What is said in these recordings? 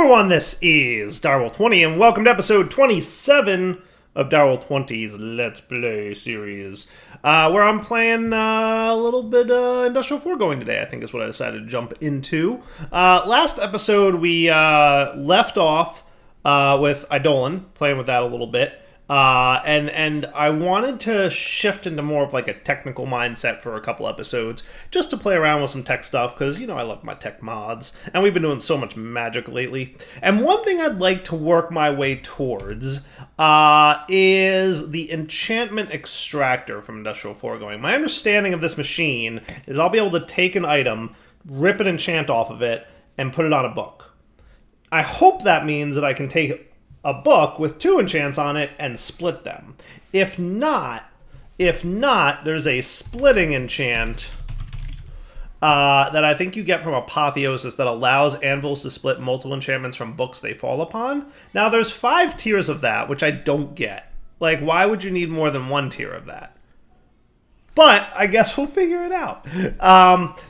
everyone, this is Direwolf20, and welcome to episode 27 of Direwolf20's Let's Play series, where I'm playing a little bit Industrial Foregoing today, I think is what I decided to jump into. Last episode, we left off with Eidolon, playing with that a little bit. And I wanted to shift into more of like a technical mindset for a couple episodes, just to play around with some tech stuff, because, you know, I love my tech mods, and we've been doing so much magic lately. And one thing I'd like to work my way towards is the enchantment extractor from Industrial Foregoing. My understanding of this machine is I'll be able to take an item, rip an enchant off of it, and put it on a book. I hope that means that I can take a book with 2 enchants on it and split them. If not, there's a splitting enchant that I think you get from Apotheosis that allows anvils to split multiple enchantments from books they fall upon. Now, there's 5 tiers of that, which I don't get. Like, why would you need more than 1 tier of that? But I guess we'll figure it out.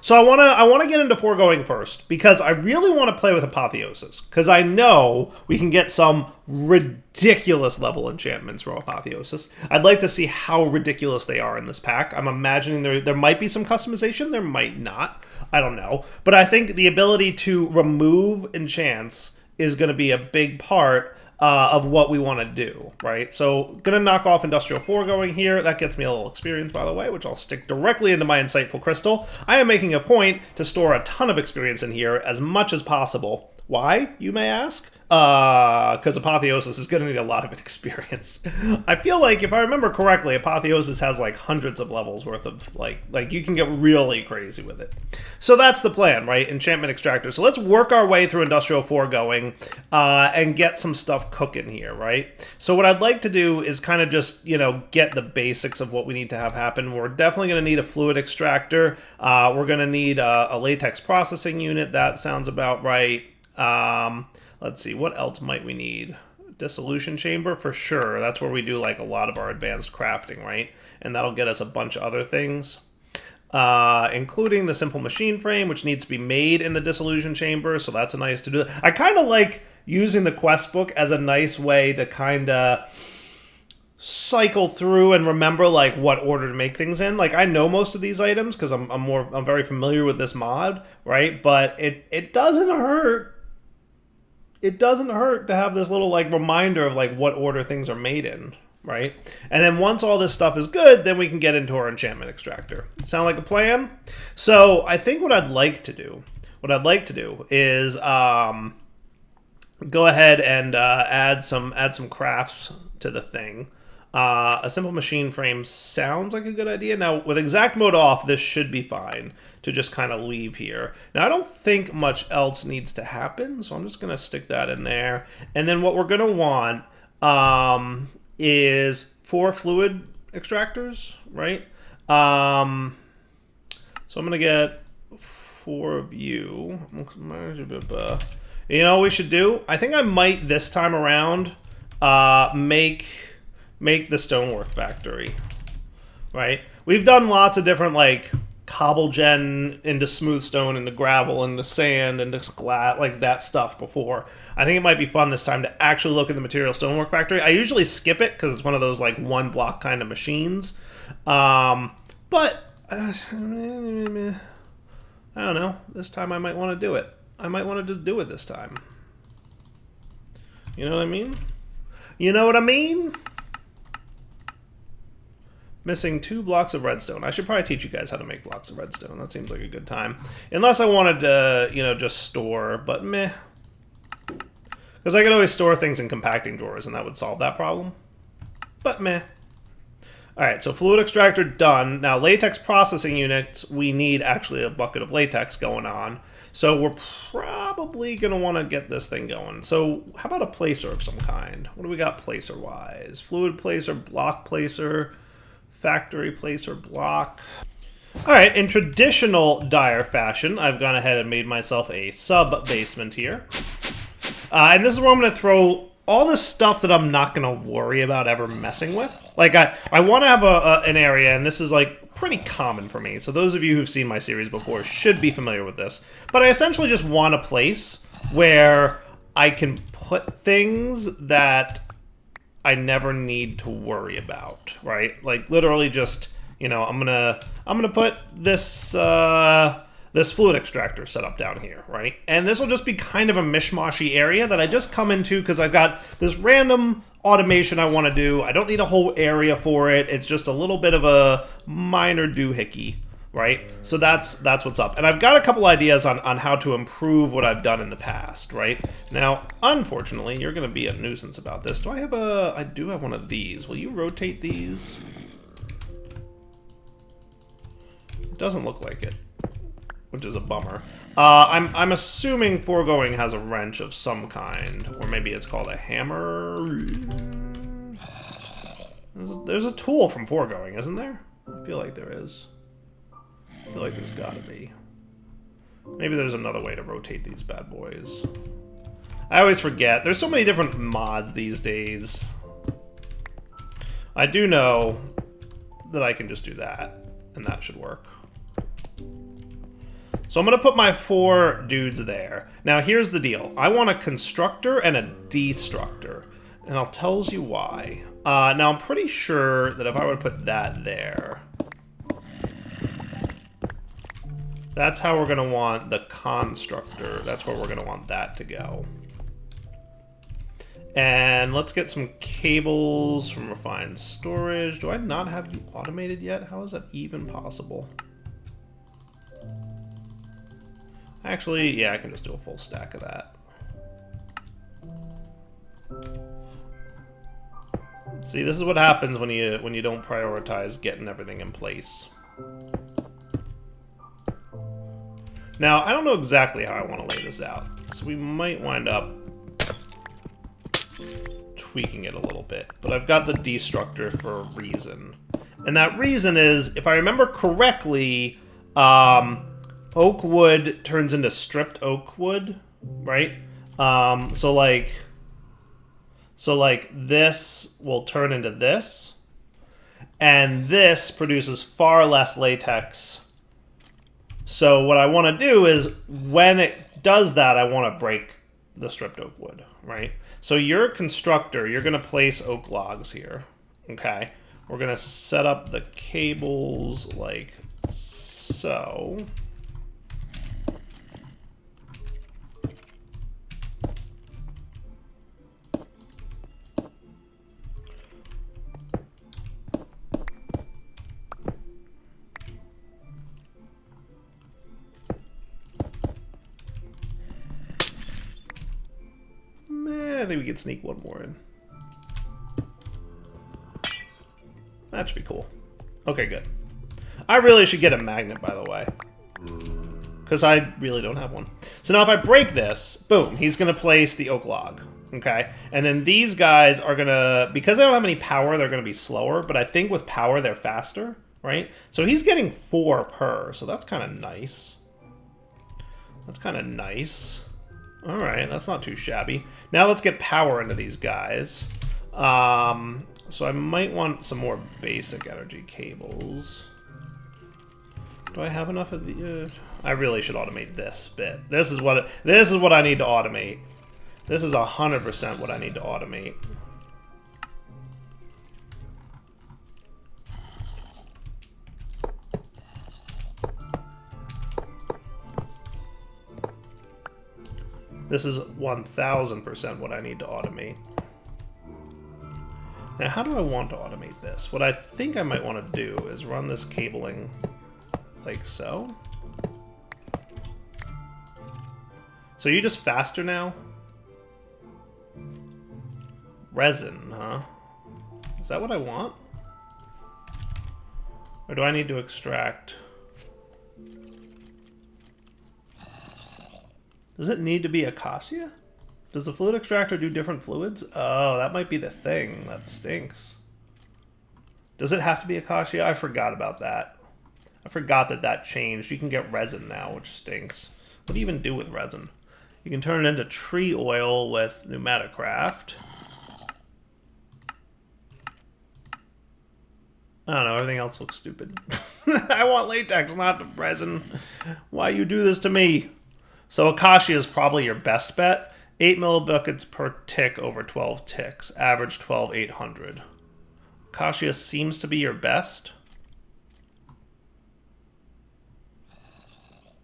So I wanna get into Foregoing first, because I really want to play with Apotheosis, because I know we can get some ridiculous level enchantments from Apotheosis. I'd like to see how ridiculous they are in this pack. I'm imagining there might be some customization, there might not. I don't know. But I think the ability to remove enchants is going to be a big part of what we want to do, right? So, gonna knock off Industrial Foregoing here. That gets me a little experience, by the way, which I'll stick directly into my Insightful Crystal. I am making a point to store a ton of experience in here, as much as possible. Why, you may ask? Because Apotheosis is going to need a lot of experience. I feel like, if I remember correctly, Apotheosis has like hundreds of levels worth of, like you can get really crazy with it. So that's the plan, right? Enchantment Extractor. So let's work our way through Industrial Foregoing and get some stuff cooking here, right? So what I'd like to do is kind of just, you know, get the basics of what we need to have happen. We're definitely going to need a fluid extractor. We're going to need a latex processing unit. That sounds about right. Let's see, what else might we need? Dissolution chamber, for sure. That's where we do like a lot of our advanced crafting, right? And that'll get us a bunch of other things, including the simple machine frame, which needs to be made in the dissolution chamber. So that's a nice to do. I kind of like using the quest book as a nice way to kind of cycle through and remember like what order to make things in. Like, I know most of these items because I'm very familiar with this mod, right? But it doesn't hurt. It doesn't hurt to have this little like reminder of like what order things are made in, right? And then once all this stuff is good, then we can get into our enchantment extractor. Sound like a plan? So I think what I'd like to do is go ahead and add some crafts to the thing. A simple machine frame sounds like a good idea. Now, with exact mode off, this should be fine to just kind of leave here. Now, I don't think much else needs to happen, so I'm just going to stick that in there. And then what we're going to want is 4 fluid extractors, right? So I'm going to get 4 of you. You know what we should do? I think I might, this time around, make the stonework factory, right? We've done lots of different, like, cobble gen into smooth stone, into gravel, into sand, into glass, like that stuff before. I think it might be fun this time to actually look at the material stonework factory. I usually skip it because it's one of those, like, 1 block kind of machines. But, I don't know. This time I might want to do it. I might want to just do it this time. You know what I mean? You know what I mean? Missing 2 blocks of redstone. I should probably teach you guys how to make blocks of redstone. That seems like a good time. Unless I wanted to, you know, just store, but meh. Because I could always store things in compacting drawers, and that would solve that problem. But meh. Alright, so fluid extractor done. Now, latex processing units, we need actually a bucket of latex going on. So we're probably going to want to get this thing going. So how about a placer of some kind? What do we got placer-wise? Fluid placer, block placer, factory placer, block. Alright, in traditional Dire fashion, I've gone ahead and made myself a sub-basement here. And this is where I'm going to throw all this stuff that I'm not going to worry about ever messing with. Like, I want to have an area, and this is, like, pretty common for me. So those of you who've seen my series before should be familiar with this. But I essentially just want a place where I can put things that I never need to worry about, right? Like literally just, you know, I'm gonna put this this fluid extractor set up down here, right? And this will just be kind of a mishmashy area that I just come into because I've got this random automation I want to do. I don't need a whole area for it. It's just a little bit of a minor doohickey, right? So that's what's up. And I've got a couple ideas on how to improve what I've done in the past, right? Now, unfortunately, you're going to be a nuisance about this. I do have one of these. Will you rotate these? It doesn't look like it, which is a bummer. I'm assuming Foregoing has a wrench of some kind, or maybe it's called a hammer. There's a tool from Foregoing, isn't there? I feel like there is. I feel like there's gotta be. Maybe there's another way to rotate these bad boys. I always forget. There's so many different mods these days. I do know that I can just do that, and that should work. So I'm going to put my 4 dudes there. Now here's the deal. I want a constructor and a destructor. And I'll tell you why. Now I'm pretty sure that if I were to put that there, that's how we're going to want the constructor. That's where we're going to want that to go. And let's get some cables from refined storage. Do I not have you automated yet? How is that even possible? Actually, yeah, I can just do a full stack of that. See, this is what happens when you don't prioritize getting everything in place. Now, I don't know exactly how I want to lay this out, so we might wind up tweaking it a little bit. But I've got the destructor for a reason. And that reason is, if I remember correctly, oak wood turns into stripped oak wood, right? So like this will turn into this, and this produces far less latex. So what I want to do is, when it does that, I want to break the stripped oak wood, right? So you're a constructor, you're going to place oak logs here, okay? We're going to set up the cables like so. I think we can sneak one more in. That should be cool. Okay, good. I really should get a magnet, by the way, because I really don't have one. So now if I break this, boom, he's going to place the oak log, okay? And then these guys are going to, because they don't have any power, they're going to be slower, but I think with power, they're faster, right? So he's getting 4 per, so that's kind of nice. That's kind of nice. All right, that's not too shabby. Now let's get power into these guys. So I might want some more basic energy cables. Do I have enough of the? I really should automate this bit. This is what I need to automate. This is 100% what I need to automate. This is 1000% what I need to automate. Now, how do I want to automate this? What I think I might want to do is run this cabling like so. So you just faster now? Resin, huh? Is that what I want? Or do I need to extract? Does it need to be acacia? Does the fluid extractor do different fluids? Oh, that might be the thing. That stinks. Does it have to be acacia? I forgot about that. I forgot that that changed. You can get resin now, which stinks. What do you even do with resin? You can turn it into tree oil with Enigmatica6. I don't know, everything else looks stupid. I want latex, not resin. Why you do this to me? So acacia is probably your best bet. 8 millibuckets per tick over 12 ticks. Average 12,800. Acacia seems to be your best.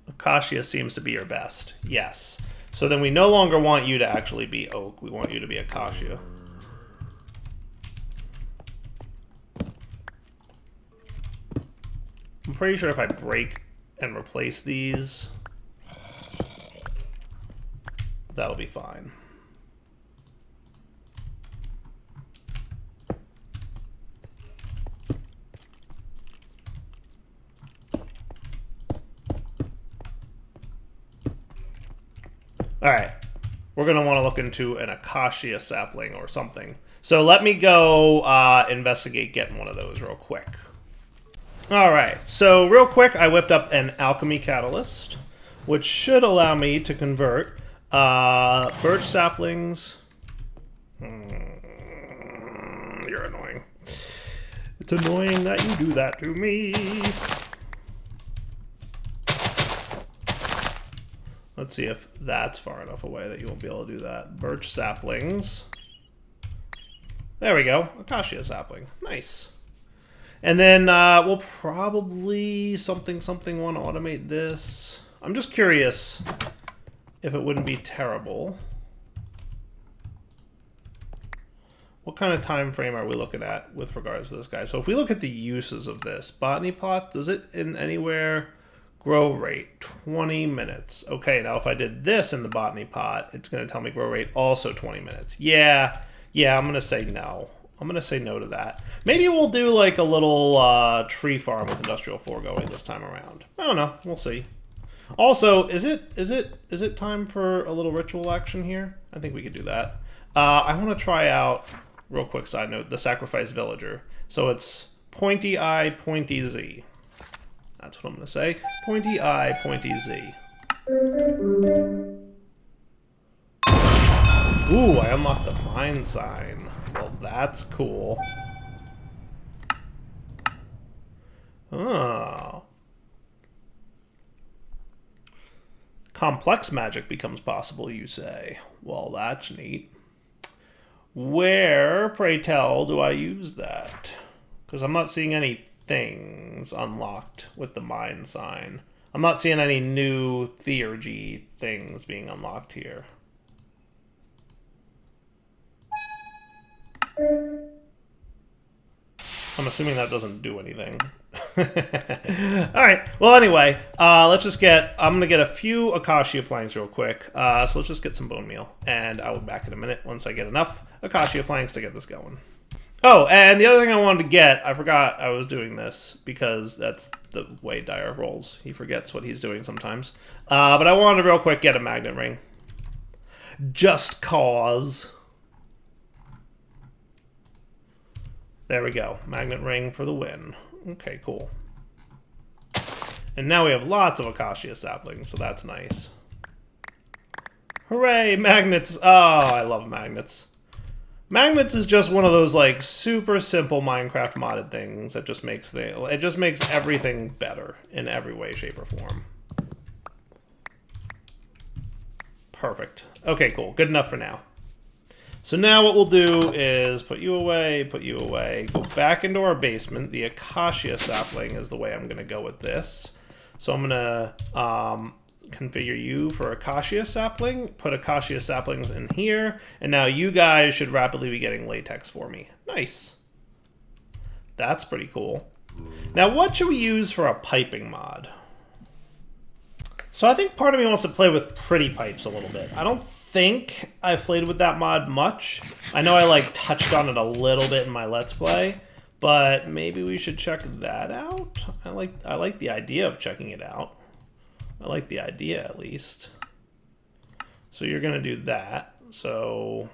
Acacia seems to be your best. Yes. So then we no longer want you to actually be oak. We want you to be acacia. I'm pretty sure if I break and replace these, that'll be fine. All right, we're going to want to look into an acacia sapling or something. So let me go investigate getting one of those real quick. All right, so real quick, I whipped up an alchemy catalyst, which should allow me to convert birch saplings. You're annoying. It's annoying that you do that to me. Let's see if that's far enough away that you won't be able to do that. Birch saplings. There we go. Acacia sapling. Nice. And then we'll probably want to automate this. I'm just curious if it wouldn't be terrible. What kind of time frame are we looking at with regards to this guy? So if we look at the uses of this, botany pot, does it in anywhere... Grow rate, 20 minutes. Okay, now if I did this in the botany pot, it's going to tell me grow rate also 20 minutes. Yeah, I'm going to say no. I'm going to say no to that. Maybe we'll do like a little tree farm with Industrial Foregoing this time around. I don't know. We'll see. Also, is it time for a little ritual action here? I think we could do that. I want to try out, real quick side note, the Sacrifice Villager. So it's pointy eye, pointy Z. That's what I'm going to say. Pointy eye, pointy Z. Ooh, I unlocked the mine sign. Well, that's cool. Oh. Complex magic becomes possible, you say. Well, that's neat. Where, pray tell, do I use that? Because I'm not seeing any things unlocked with the mine sign. I'm not seeing any new theurgy things being unlocked here. I'm assuming that doesn't do anything. Alright, well anyway, let's just get, I'm going to get a few acacia planks real quick. So let's just get some bone meal, and I will be back in a minute once I get enough acacia planks to get this going. Oh, and the other thing I wanted to get, I forgot I was doing this because that's the way Dyer rolls. He forgets what he's doing sometimes. But I wanted to real quick get a magnet ring. Just cause. There we go. Magnet ring for the win. Okay, cool. And now we have lots of acacia saplings, so that's nice. Hooray, magnets! Oh, I love magnets. Magnets is just one of those like super simple Minecraft modded things that just makes everything better in every way, shape, or form. Perfect. Okay, cool. Good enough for now. So now what we'll do is put you away, go back into our basement. The acacia sapling is the way I'm going to go with this. So I'm going to configure you for acacia sapling, put acacia saplings in here, and now you guys should rapidly be getting latex for me. Nice. That's pretty cool. Now what should we use for a piping mod? So I think part of me wants to play with pretty pipes a little bit. I don't think I've played with that mod much. I know I like touched on it a little bit in my Let's Play, but maybe we should check that out. I like the idea of checking it out. I like the idea, at least. So you're going to do that. So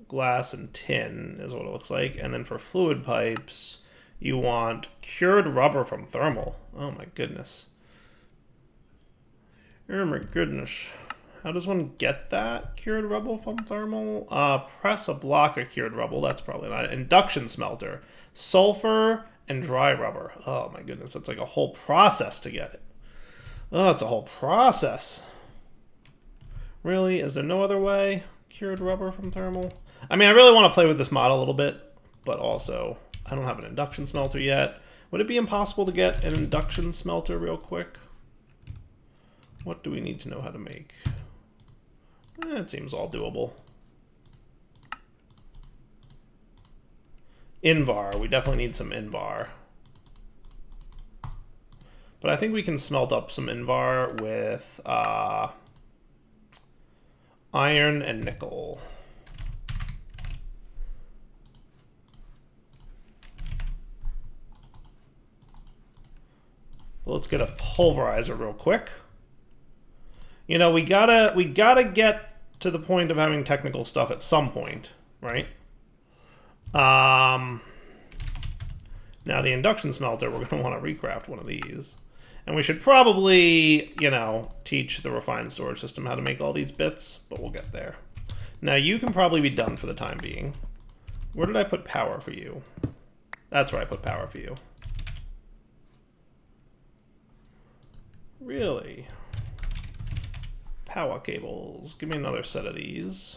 glass and tin is what it looks like. And then for fluid pipes, you want cured rubber from thermal. Oh, my goodness. Oh, my goodness. How does one get that? Cured rubber from thermal? Press a block of cured rubber. That's probably not it. Induction smelter. Sulfur and dry rubber. Oh, my goodness. That's like a whole process to get it. Oh, it's a whole process. Really? Is there no other way? cured rubber from thermal? I mean, I really want to play with this model a little bit, but also I don't have an induction smelter yet. Would it be impossible to get an induction smelter real quick? What do we need to know how to make? It seems all doable. Invar, we definitely need some Invar. But I think we can smelt up some Invar with iron and nickel. Well, let's get a pulverizer real quick. You know, we gotta get to the point of having technical stuff at some point, right? Now the induction smelter, we're gonna want to recraft one of these. And we should probably, you know, teach the refined storage system how to make all these bits, but we'll get there. Now you can probably be done for the time being. Where did I put power for you? That's where I put power for you. Really? Power cables. Give me another set of these.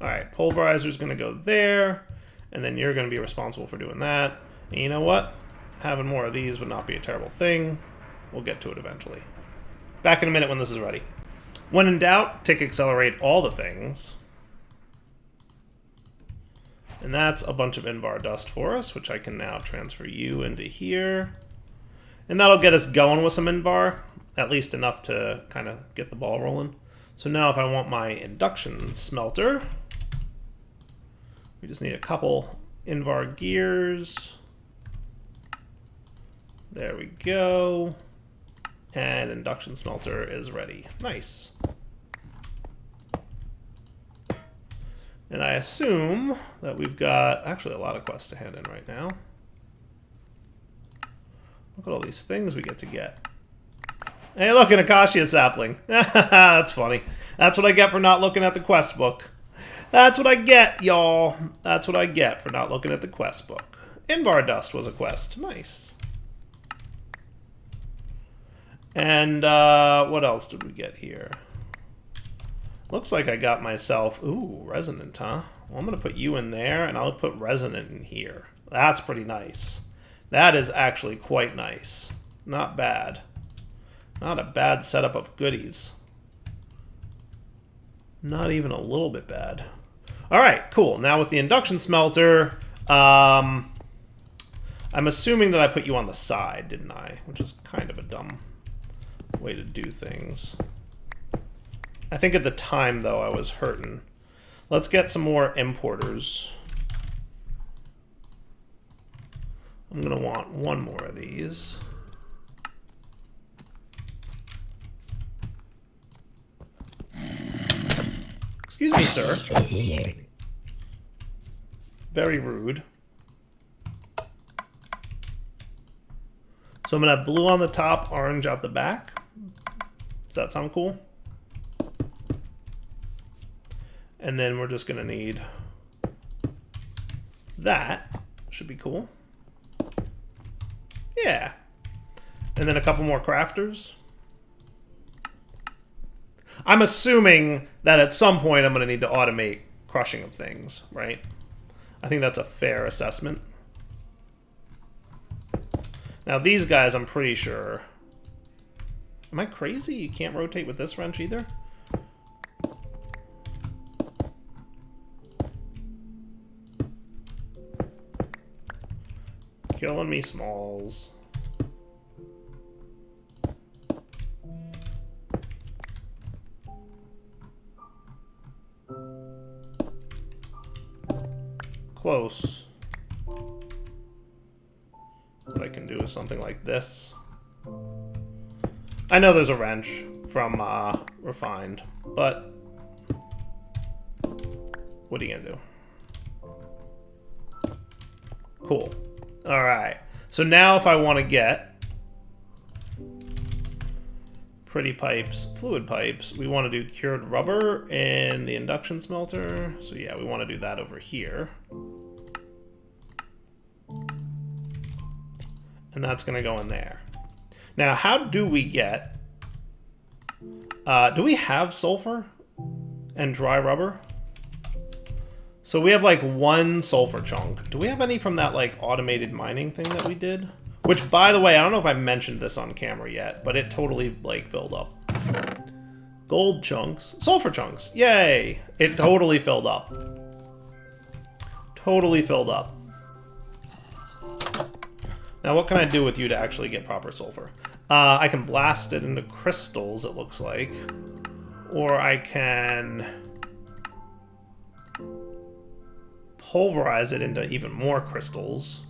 Alright, pulverizer's going to go there, and then you're going to be responsible for doing that. And you know what? Having more of these would not be a terrible thing. We'll get to it eventually. Back in a minute when this is ready. When in doubt, tick accelerate all the things. And that's a bunch of Invar dust for us, which I can now transfer you into here. And that'll get us going with some Invar, at least enough to kind of get the ball rolling. So now if I want my induction smelter, we just need a couple Invar gears. There we go. And induction smelter is ready. Nice. And I assume that we've got actually a lot of quests to hand in right now. Look at all these things we get to get. Hey, look, an acacia sapling. That's funny. That's what I get for not looking at the quest book. That's what I get, y'all. That's what I get for not looking at the quest book. Invar dust was a quest. Nice. And what else did we get here? Looks like I got myself... Ooh, resonant, huh? Well, I'm going to put you in there, and I'll put resonant in here. That's pretty nice. That is actually quite nice. Not bad. Not a bad setup of goodies. Not even a little bit bad. All right, cool. Now with the induction smelter, I'm assuming that I put you on the side, didn't I? Which is kind of a dumb way to do things. I think at the time, though, I was hurting. Let's get some more importers. I'm going to want one more of these. Excuse me, sir. Very rude. So I'm going to have blue on the top, orange out the back. Does that sound cool? And then we're just going to need that. Should be cool. Yeah. And then a couple more crafters. I'm assuming that at some point I'm going to need to automate crushing of things, right? I think that's a fair assessment. Now these guys, I'm pretty sure... Am I crazy? You can't rotate with this wrench either? Killing me, Smalls. Close. What I can do is something like this. I know there's a wrench from Refined, but what are you gonna do? Cool. All right. So now if I want to get pretty pipes, fluid pipes, we want to do cured rubber in the induction smelter. So yeah, we want to do that over here. And that's going to go in there. Now, how do we get... do we have sulfur and dry rubber? So we have like 1 sulfur chunk. Do we have any from that like automated mining thing that we did? Which, by the way, I don't know if I mentioned this on camera yet, but it totally like filled up. Gold chunks. Sulfur chunks. Yay! It totally filled up. Totally filled up. Now what can I do with you to actually get proper sulfur? I can blast it into crystals, it looks like. Or I can pulverize it into even more crystals.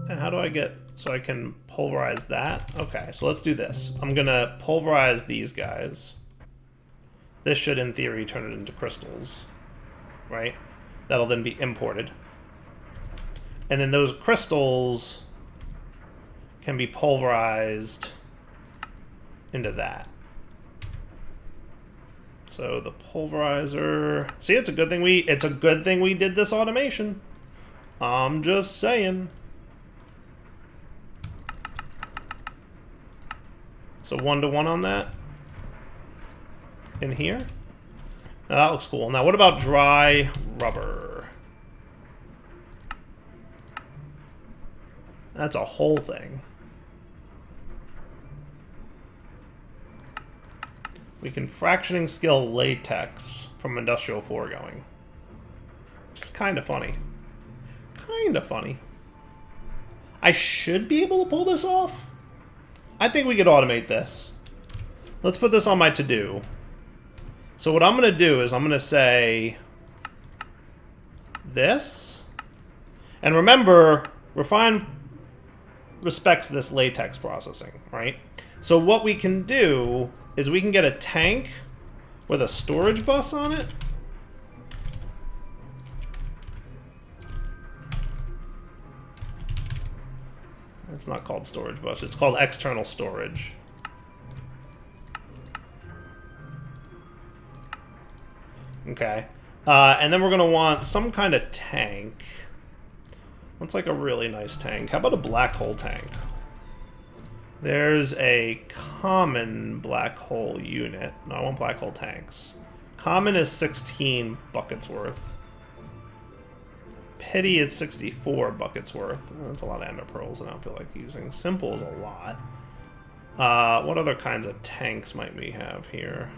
And how do I get... So I can pulverize that? Okay, so let's do this. I'm gonna pulverize these guys. This should, in theory, turn it into crystals. Right? That'll then be imported. And then those crystals can be pulverized into that. So the pulverizer... See, it's a good thing we did this automation. I'm just saying. So 1-to-1 on that. In here. Now that looks cool. Now what about dry rubber? That's a whole thing. We can fractioning skill latex from Industrial Foregoing. Which is kind of funny. Kind of funny. I should be able to pull this off. I think we could automate this. Let's put this on my to-do. So what I'm going to do is I'm going to say this. And remember, Refine respects this latex processing, right? So what we can do is we can get a tank with a storage bus on it. It's not called storage bus, it's called external storage. Okay. And then we're going to want some kind of tank. What's like a really nice tank? How about a black hole tank? There's a common black hole unit. No, I want black hole tanks. Common is 16 buckets worth. Pity is 64 buckets worth. That's a lot of ender pearls I don't feel like using. Simple is a lot. What other kinds of tanks might we have here?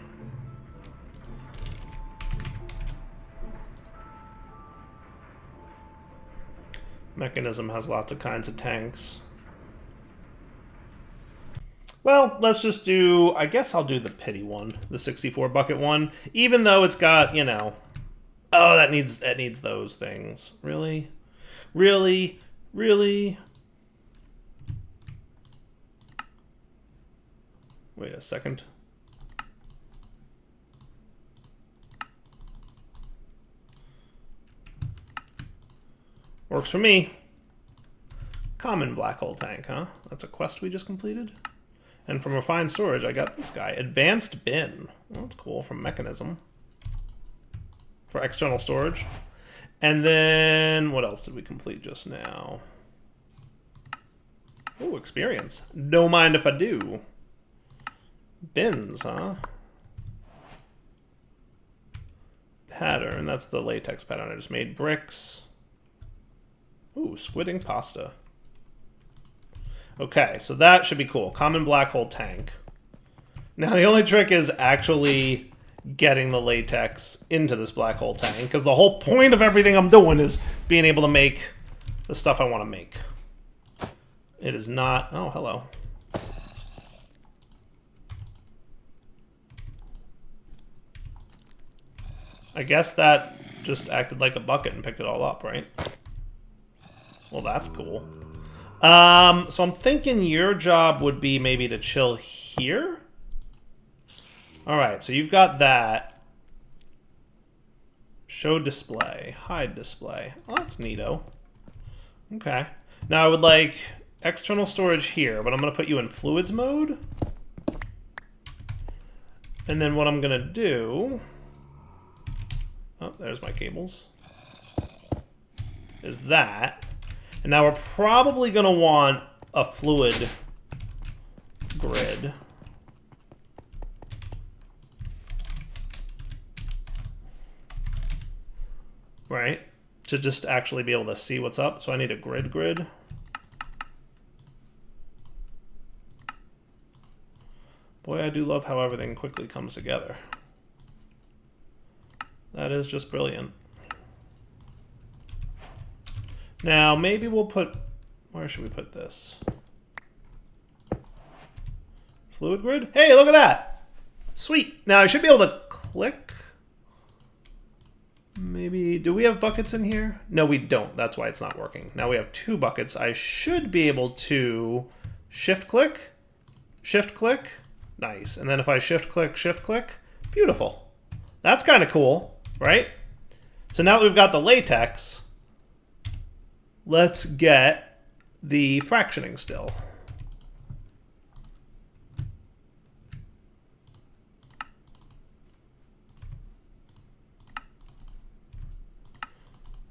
Mechanism has lots of kinds of tanks. Well, let's just do... I guess I'll do the pity one. The 64 bucket one. Even though it's got, you know... Oh, that needs those things. Really? Really? Really? Wait a second. Works for me. Common black hole tank, huh? That's a quest we just completed. And from refined storage, I got this guy. Advanced bin. Well, that's cool. From mechanism. For external storage. And then, what else did we complete just now? Oh, experience. Don't mind if I do. Bins, huh? Pattern. That's the latex pattern I just made. Bricks. Ooh, squidding pasta. Okay, so that should be cool. Common black hole tank. Now, the only trick is actually getting the latex into this black hole tank, because the whole point of everything I'm doing is being able to make the stuff I want to make. It is not... Oh, hello. I guess that just acted like a bucket and picked it all up, right? Well, that's cool. So I'm thinking your job would be maybe to chill here. All right, so you've got that. Show display, hide display. Oh, that's neato. Okay. Now I would like external storage here, but I'm going to put you in fluids mode. And then what I'm going to do... Oh, there's my cables. Is that... And now we're probably going to want a fluid grid. Right? To just actually be able to see what's up. So I need a grid. Boy, I do love how everything quickly comes together. That is just brilliant. Now, maybe we'll put... Where should we put this? Fluid grid? Hey, look at that! Sweet. Now, I should be able to click. Maybe... Do we have buckets in here? No, we don't. That's why it's not working. Now we have 2 buckets. I should be able to shift-click. Shift-click. Nice. And then if I shift-click, beautiful. That's kind of cool, right? So now that we've got the latex, let's get the fractioning still.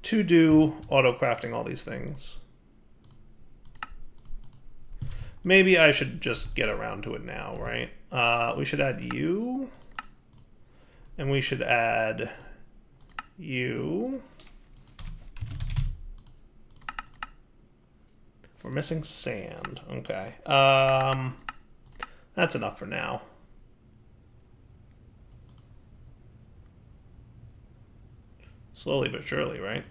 To do auto-crafting all these things. Maybe I should just get around to it now, right? We should add you. And we should add you. We're missing sand. Okay. That's enough for now. Slowly but surely, right?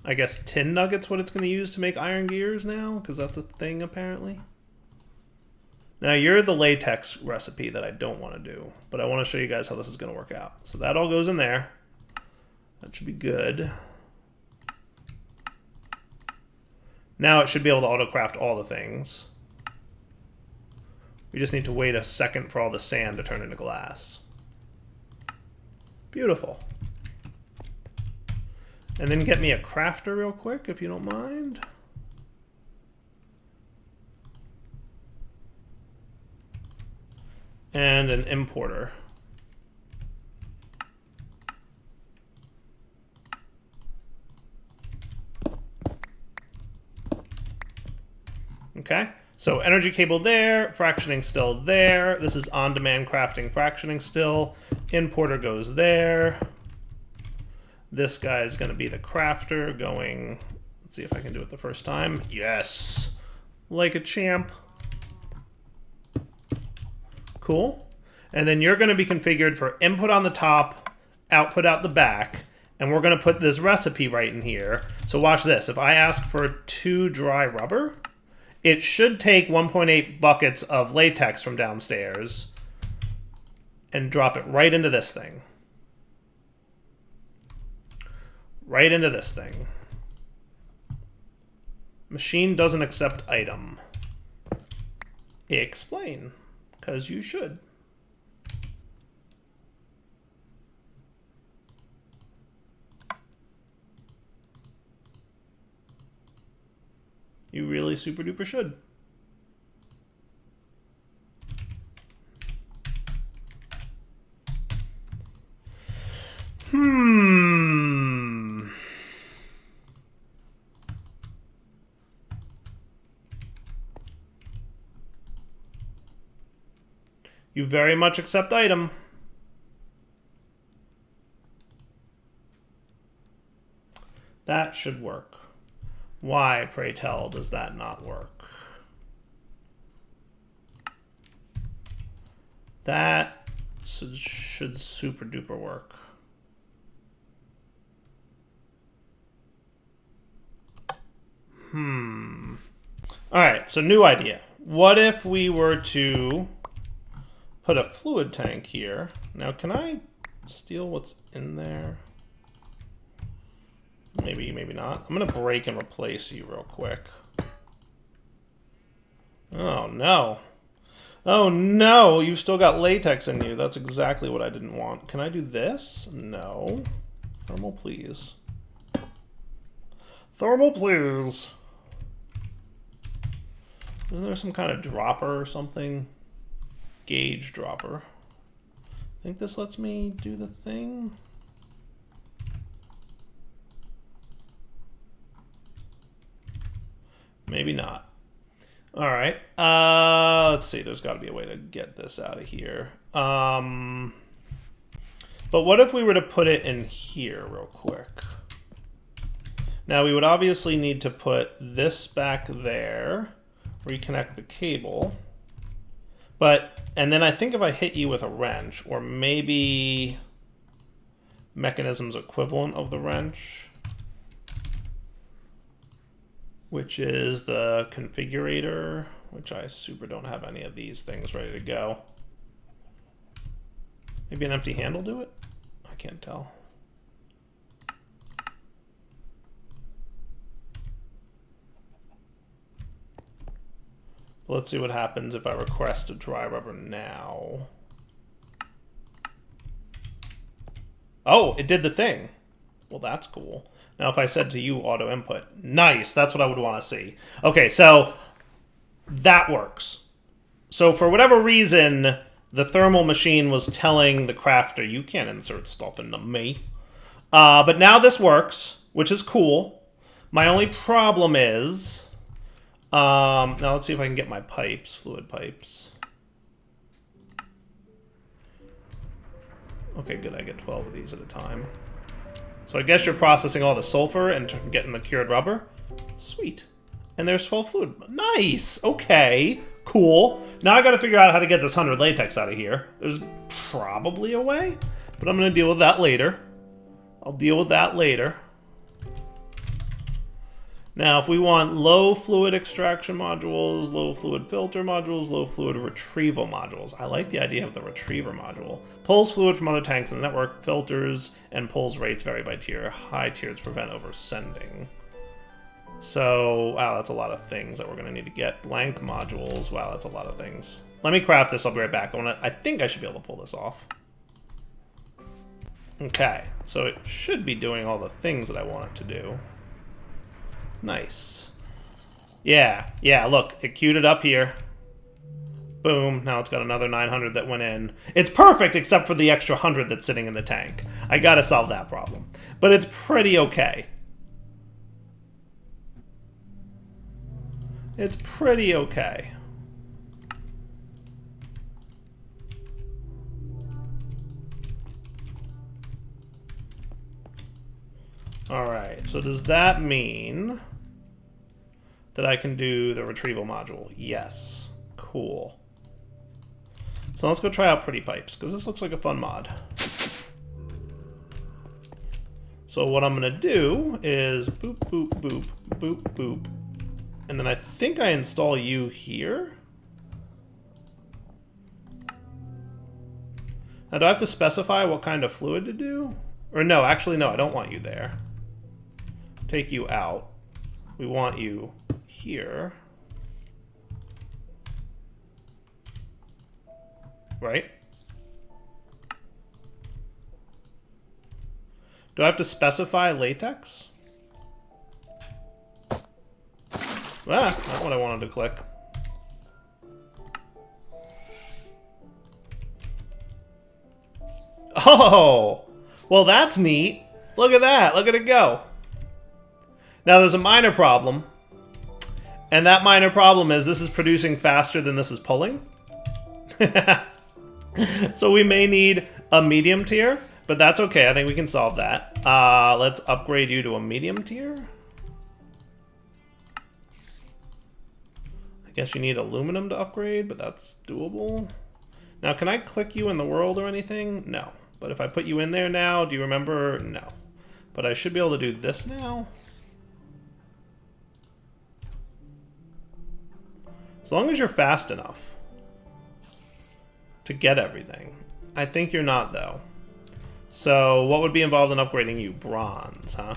I guess tin nuggets what it's going to use to make iron gears now, because that's a thing apparently. Now you're the latex recipe that I don't want to do, but I want to show you guys how this is going to work out. So that all goes in there. That should be good. Now it should be able to auto-craft all the things. We just need to wait a second for all the sand to turn into glass. Beautiful. And then get me a crafter real quick, if you don't mind. And an importer. Okay, so energy cable there, fractioning still there. This is on-demand crafting fractioning still. Importer goes there. This guy is going to be the crafter going, let's see if I can do it the first time. Yes, like a champ. Cool. And then you're going to be configured for input on the top, output out the back, and we're going to put this recipe right in here. So watch this. If I ask for 2 dry rubber, it should take 1.8 buckets of latex from downstairs and drop it right into this thing. Right into this thing. Machine doesn't accept item. Explain, because you should. You really super duper should. You very much accept item. That should work. Why, pray tell, does that not work? That should super duper work. All right, so new idea. What if we were to put a fluid tank here? Now, can I steal what's in there? Maybe, maybe not. I'm going to break and replace you real quick. Oh, no. Oh, no. You've still got latex in you. That's exactly what I didn't want. Can I do this? No. Thermal, please. Thermal, please. Isn't there some kind of dropper or something? gauge dropper. I think this lets me do the thing. Maybe not. All right. Let's see. There's got to be a way to get this out of here. But what if we were to put it in here real quick? Now, we would obviously need to put this back there, reconnect the cable. And then I think if I hit you with a wrench, or maybe mechanism's equivalent of the wrench, which is the configurator, which I super don't have any of these things ready to go. Maybe an empty handle do it? I can't tell. Let's see what happens if I request a dry rubber now. Oh, it did the thing. Well, that's cool. Now, if I said to you auto input, nice, that's what I would want to see. Okay, so that works. So for whatever reason, the thermal machine was telling the crafter, you can't insert stuff into me. But now this works, which is cool. My only problem is, now let's see if I can get my pipes, fluid pipes. Okay, good, I get 12 of these at a time. So I guess you're processing all the sulfur and getting the cured rubber. Sweet. And there's 12 fluid. Nice! Okay, cool. Now I gotta figure out how to get this 100 latex out of here. There's probably a way, but I'm gonna deal with that later. I'll deal with that later. Now, if we want low fluid extraction modules, low fluid filter modules, low fluid retrieval modules. I like the idea of the retriever module. Pulls fluid from other tanks in the network, filters, and pulls rates vary by tier. High tiers prevent oversending. So, wow, that's a lot of things that we're going to need to get. Blank modules, wow, that's a lot of things. Let me craft this, I'll be right back. I think I should be able to pull this off. Okay, so it should be doing all the things that I want it to do. Nice. Yeah, look, it queued it up here. Boom, now it's got another 900 that went in. It's perfect except for the extra 100 that's sitting in the tank. I gotta solve that problem. But it's pretty okay. It's pretty okay. Alright, so does that mean that I can do the retrieval module? Yes. Cool. So let's go try out Pretty Pipes, because this looks like a fun mod. So what I'm going to do is boop, boop, boop, boop, boop. And then I think I install you here. Now, do I have to specify what kind of fluid to do? Or no, actually, no, I don't want you there. Take you out. We want you here. Right? Do I have to specify latex? Ah, that's what I wanted to click. Oh! Well, that's neat. Look at that. Look at it go. Now, there's a minor problem. And that minor problem is this is producing faster than this is pulling. So we may need a medium tier, but that's okay. I think we can solve that. Let's upgrade you to a medium tier. I guess you need aluminum to upgrade, but that's doable. Now, can I click you in the world or anything? No. But if I put you in there now, do you remember? No. But I should be able to do this now. As long as you're fast enough to get everything. I think you're not, though. So what would be involved in upgrading you? Bronze, huh?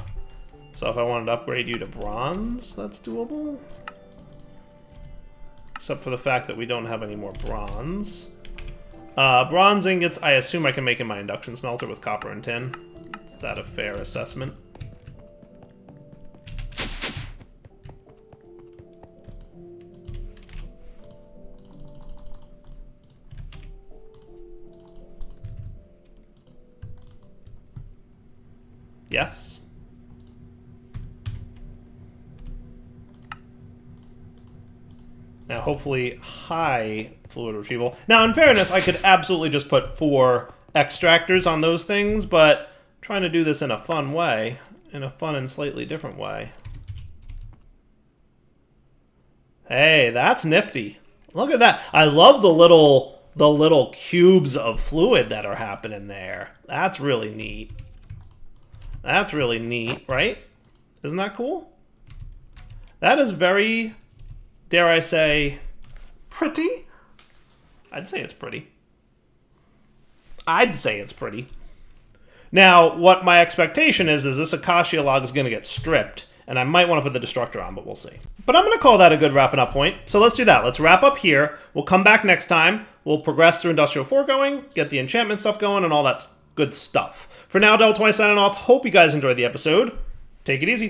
So if I wanted to upgrade you to bronze, that's doable. Except for the fact that we don't have any more bronze. Bronze ingots, I assume I can make in my induction smelter with copper and tin. Is that a fair assessment? Yes. Now, hopefully, high fluid retrieval. Now, in fairness, I could absolutely just put 4 extractors on those things, but I'm trying to do this in a fun way, in a fun and slightly different way. Hey, that's nifty. Look at that. I love the little cubes of fluid that are happening there. That's really neat. That's really neat, right? Isn't that cool? That is very, dare I say, pretty? I'd say it's pretty. I'd say it's pretty. Now, what my expectation is this acacia log is going to get stripped, and I might want to put the destructor on, but we'll see. But I'm going to call that a good wrapping up point. So let's do that. Let's wrap up here. We'll come back next time. We'll progress through Industrial Foregoing, get the enchantment stuff going, and all that good stuff. For now, Ep27 signing off. Hope you guys enjoyed the episode. Take it easy.